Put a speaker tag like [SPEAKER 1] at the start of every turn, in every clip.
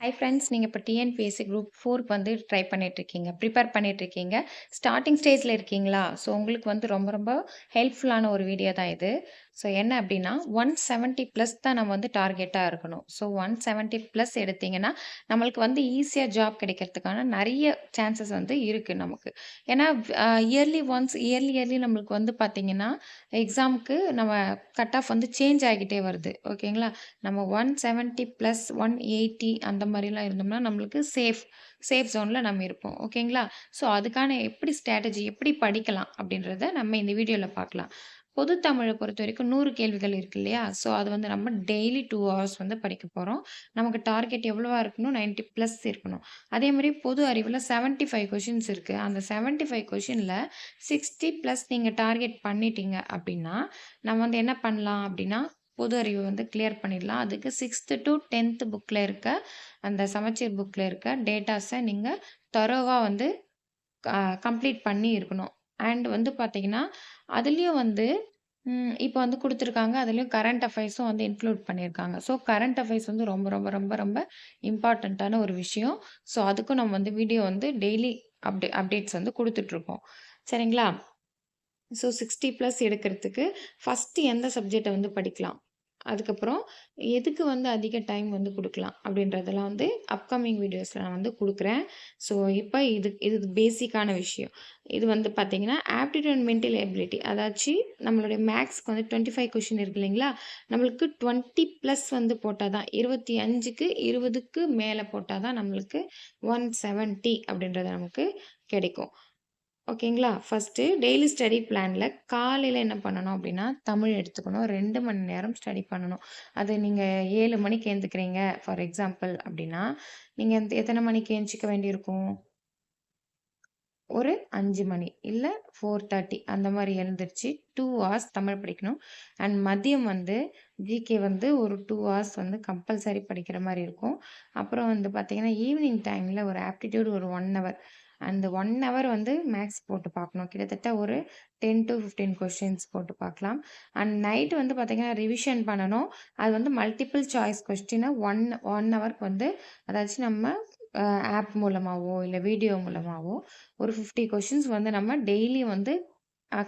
[SPEAKER 1] Hi friends, நீங்க இப்ப TNPSC group 4க்கு வந்து ட்ரை பண்ணிட்டுருக்கீங்க. ப்ரிப்பேர் பண்ணிட்டுருக்கீங்க. ஸ்டார்ட்டிங் ஸ்டேஜ்ல இருக்கீங்களா? ஸோ, உங்களுக்கு வந்து ரொம்ப ரொம்ப ஹெல்ப்ஃபுல்லான ஒரு வீடியோ தான் இது. ஸோ, என்ன அப்டின்னா 170 ப்ளஸ் தான் நம்ம வந்து டார்கெட்டா இருக்கணும். ஸோ, 170 ப்ளஸ் எடுத்தீங்கன்னா, நம்மளுக்கு வந்து ஈஸியா ஜாப் கிடைக்கிறதுக்கான நெறைய சான்சஸ் வந்து இருக்கு நமக்கு. ஏன்னா, இயர்லி நம்மளுக்கு வந்து பார்த்தீங்கன்னா, எக்ஸாம்க்கு நம்ம கட் ஆஃப் வந்து சேஞ்ச் ஆகிட்டே வருது. ஓகேங்களா? நம்ம 170 பிளஸ் 180 அந்த மாரிலாம் இருந்தோம்னா, நம்மளுக்கு சேஃப் ஜோன்ல நம்ம இருப்போம். ஓகேங்களா? ஸோ, அதுக்கான எப்படி ஸ்ட்ராட்டஜி எப்படி படிக்கலாம் அப்படின்றத நம்ம இந்த வீடியோல பார்க்கலாம். பொது தமிழ பொறுத்தவரைக்கும் 100 கேள்விகள் இருக்கு இல்லையா? ஸோ, அது வந்து நம்ம டெய்லி 2 ஹவர்ஸ் வந்து படிக்க போறோம். நமக்கு டார்கெட் எவ்வளவா இருக்கணும்? 90 பிளஸ் இருக்கணும். அதே மாரி பொது அறிவுல 75 கொஸ்டின்ஸ் இருக்கு. அந்த 75 கொஸ்டின்ல 60 பிளஸ் நீங்க டார்கெட் பண்ணிட்டீங்க அப்படின்னா, நம்ம வந்து என்ன பண்ணலாம் அப்படின்னா, பொது அறிவு வந்து கிளியர் பண்ணிடலாம். அதுக்கு 6த் டூ 10த் புக்ல இருக்க, அந்த சமச்சீர் புக்ல இருக்க டேட்டாஸ நீங்க தரோவா வந்து க கம்ப்ளீட் பண்ணி இருக்கணும். அண்ட் வந்து பார்த்தீங்கன்னா, அதுலயும் வந்து இப்ப வந்து குடுத்துருக்காங்க. அதுலயும் கரண்ட் அஃபேர்ஸும் வந்து இன்க்ளூட் பண்ணியிருக்காங்க. ஸோ, கரண்ட் அஃபேர்ஸ் வந்து ரொம்ப ரொம்ப ரொம்ப ரொம்ப இம்பார்ட்டன்ட்டான ஒரு விஷயம். ஸோ, அதுக்கும் நம்ம வந்து வீடியோ வந்து டெய்லி அப்டேட்ஸ் வந்து குடுத்துட்டுருக்கோம். சரிங்களா? ஸோ 60 பிளஸ் எடுக்கிறதுக்கு ஃபர்ஸ்ட்டு எந்த சப்ஜெக்ட்ட வந்து படிக்கலாம்? அதுக்கப்புறம் எதுக்கு வந்து அதிக டைம் வந்து குடுக்கலாம்? அப்படின்றதெல்லாம் வந்து அப்கமிங் வீடியோஸ்ல நான் வந்து குடுக்குறேன். ஸோ இப்ப இது இது பேசிக்கான விஷயம். இது வந்து பார்த்தீங்கன்னா, ஆப்டிட்யூட் அண்ட் மென்டல் எபிலிட்டி அதாச்சு நம்மளுடைய மேத்ஸ்க்கு வந்து 25 கொஸ்டின் இருக்கு இல்லைங்களா? நம்மளுக்கு 20 பிளஸ் வந்து போட்டா தான் 25க்கு 20க்கு மேல போட்டா தான் நம்மளுக்கு 170 அப்படின்றது நமக்கு கிடைக்கும். ஓகேங்களா? ஃபர்ஸ்ட்டு டெய்லி ஸ்டடி பிளான்ல காலையில என்ன பண்ணணும் அப்டின்னா, தமிழ் எடுத்துக்கணும். 2 மணி நேரம் ஸ்டடி பண்ணணும். அது நீங்க 7 மணிக்கு எந்திரிக்கிறீங்க ஃபார் எக்ஸாம்பிள் அப்டின்னா, நீங்க எத்தன மணிக்கு எந்திரிக்க வேண்டியிருக்கும்? ஒரு 5 மணி இல்ல 4:30 அந்த மாரி எழுந்திரிச்சு 2 ஹார்ஸ் தமிழ் படிக்கணும். அண்ட் மதியம் வந்து ஜிகே வந்து ஒரு 2 ஹார்ஸ் வந்து கம்பல்சரி படிக்கிற மாரி இருக்கும். அப்புறம் வந்து பார்த்தீங்கன்னா, ஈவினிங் டைம்ல ஒரு ஆப்டிட்யூட் ஒரு 1 ஹவர். அந்த 1 ஹவர் வந்து மேத்ஸ் போட்டு பார்க்கணும். கிட்டத்தட்ட ஒரு 10 டூ 15 கொஸ்டின்ஸ் போட்டு பார்க்கலாம். அண்ட் நைட் வந்து பார்த்தீங்கன்னா, ரிவிஷன் பண்ணணும். அது வந்து மல்டிபிள் சாய்ஸ் கொஸ்டின 1 ஹவருக்கு வந்து அதாச்சும் நம்ம அ ஆப் மூலமாவோ, இல்ல வீடியோ மூலமாவோ ஒரு 50 கொஸ்டின்ஸ் வந்து நம்ம டெய்லி வந்து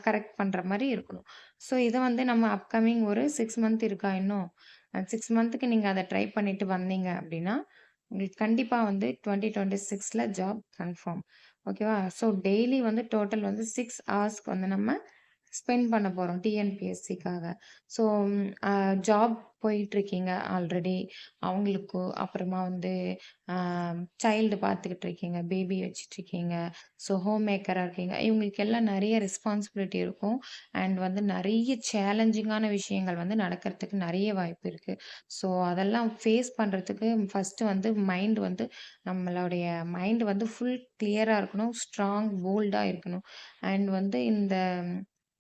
[SPEAKER 1] கரெக்ட் பண்ற மாரி இருக்கணும். ஸோ, இத வந்து நம்ம அப்கமிங் ஒரு 6 மந்த் இருக்கா இன்னும்? 6 மந்த்துக்கு நீங்க அத ட்ரை பண்ணிட்டு வந்தீங்க அப்டின்னா, உங்களுக்கு கண்டிப்பா வந்து 2026ல ஜாப் கன்ஃபார்ம். ஓகேவா? ஸோ, டெய்லி வந்து டோட்டல் வந்து 6 ஹார்ஸ்க்கு வந்து நம்ம ஸ்பெண்ட் பண்ண போறோம் டிஎன்பிஎஸ்சிக்காக. ஸோ, ஜாப் போயிட்டுருக்கீங்க ஆல்ரெடி. அவங்களுக்கு அப்புறமா வந்து அ சைல்டு பார்த்துக்கிட்டு இருக்கீங்க, பேபி வச்சுட்ருக்கீங்க. ஸோ, ஹோம் மேக்கரா இருக்கீங்க. இவங்களுக்கு எல்லாம் நெறைய ரெஸ்பான்சிபிலிட்டி இருக்கும். அண்ட் வந்து நெறைய சேலஞ்சிங்கான விஷயங்கள் வந்து நடக்கிறதுக்கு நெறைய வாய்ப்பு இருக்கு. ஸோ, அதெல்லாம் ஃபேஸ் பண்றதுக்கு ஃபர்ஸ்ட்டு வந்து நம்மளுடைய மைண்ட் வந்து ஃபுல் கிளியரா இருக்கணும். ஸ்ட்ராங், போல்டா இருக்கணும். அண்ட் வந்து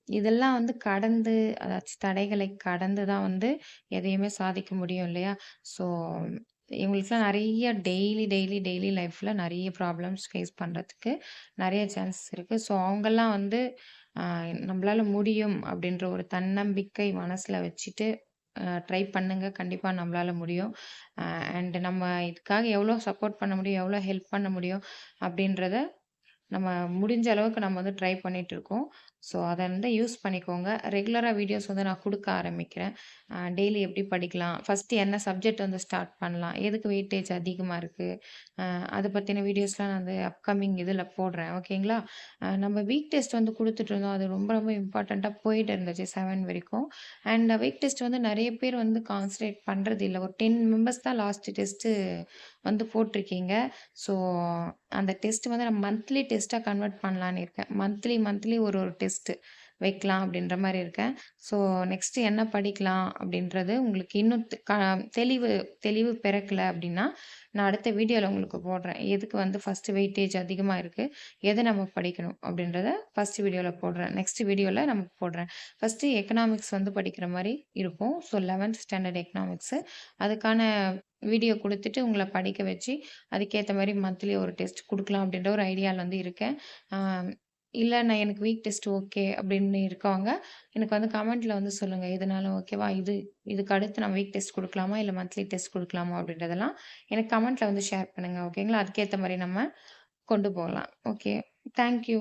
[SPEAKER 1] இதெல்லாம் வந்து கடந்து அதாச்சும் தடைகளை கடந்து தான் வந்து எதையுமே சாதிக்க முடியும் இல்லையா? ஸோ, இவங்களுக்குலாம் நெறைய டெய்லி லைஃப்ல நெறைய ப்ராப்ளம்ஸ் ஃபேஸ் பண்றதுக்கு நெறைய சான்சஸ் இருக்கு. ஸோ, அவங்கலாம் வந்து அ நம்மளால முடியும் அப்படின்ற ஒரு தன்னம்பிக்கை மனசுல வச்சுட்டு ட்ரை பண்ணுங்க. கண்டிப்பா நம்மளால முடியும். அ அண்ட் நம்ம இதுக்காக எவ்வளோ சப்போர்ட் பண்ண முடியும், எவ்வளோ ஹெல்ப் பண்ண முடியும் அப்படின்றத நம்ம முடிஞ்ச அளவுக்கு நம்ம வந்து ட்ரை பண்ணிட்டுருக்கோம். ஸோ, அத வந்து யூஸ் பண்ணிக்கோங்க. ரெகுலரா வீடியோஸ் வந்து நான் குடுக்க ஆரம்பிக்கிறேன். டெய்லி எப்படி படிக்கலாம்? ஃபர்ஸ்ட்டு என்ன சப்ஜெக்ட் வந்து ஸ்டார்ட் பண்ணலாம்? எதுக்கு வெயிட்டேஜ் அதிகமா இருக்கு? அ அத பத்தின வீடியோஸ்லாம் நான் வந்து அப்கமிங் இதுல போடுறேன். ஓகேங்களா? நம்ம வீக் டெஸ்ட் வந்து குடுத்துட்டுருந்தோம். அது ரொம்ப ரொம்ப இம்பார்ட்டன்ட்டா போயிட்டு இருந்துச்சு 7 வரைக்கும். அண்ட் வீக் டெஸ்ட் வந்து நெறைய பேர் வந்து கான்சன்ட்ரேட் பண்றதில்ல. ஒரு 10 மெம்பர்ஸ் தான் லாஸ்ட் டெஸ்ட்டு வந்து போட்டிருக்கீங்க. ஸோ, அந்த டெஸ்ட் வந்து நான் மந்த்லி டெஸ்ட்டா கன்வெர்ட் பண்ணலான்னு இருக்கேன். மந்த்லி ஒரு டெஸ்ட்டு வைக்கலாம் அப்படின்ற மாரி இருக்கேன். ஸோ, நெக்ஸ்ட்டு என்ன படிக்கலாம் அப்படின்றது உங்களுக்கு இன்னும் தெளிவு தெளிவு பிறக்கல அப்படின்னா, நான் அடுத்த வீடியோல உங்களுக்கு போடுறேன். எதுக்கு வந்து ஃபர்ஸ்ட்டு வெயிட்டேஜ் அதிகமா இருக்கு, எத நம்ம படிக்கணும் அப்படின்றத ஃபர்ஸ்ட் வீடியோல போடுறேன். நெக்ஸ்ட் வீடியோல நமக்கு போடுறேன். ஃபர்ஸ்ட்டு எக்கனாமிக்ஸ் வந்து படிக்கிற மாரி இருக்கும். ஸோ, 11த் ஸ்டாண்டர்ட் எக்கனாமிக்ஸு. அதுக்கான வீடியோ குடுத்துட்டு உங்கள படிக்க வச்சு, அதுக்கேத்த மாரி மந்த்லி ஒரு டெஸ்ட் குடுக்கலாம் அப்படின்ற ஒரு ஐடியால வந்து இருக்கேன். ஆ இல்ல நான் எனக்கு வீக் டெஸ்ட் ஓகே அப்படின்னு இருக்கவங்க, எனக்கு வந்து கமெண்ட்ல வந்து சொல்லுங்க. இதனால ஓகேவா? இதுக்கு அடுத்து நான் வீக் டெஸ்ட் குடுக்கலாமா? இல்ல மந்த்லி டெஸ்ட் குடுக்கலாமா? அப்படின்றதெல்லாம் எனக்கு கமெண்ட்ல வந்து ஷேர் பண்ணுங்க. ஓகேங்களா? அதுக்கேத்த மாரி நம்ம கொண்டு போகலாம். ஓகே. Thank you.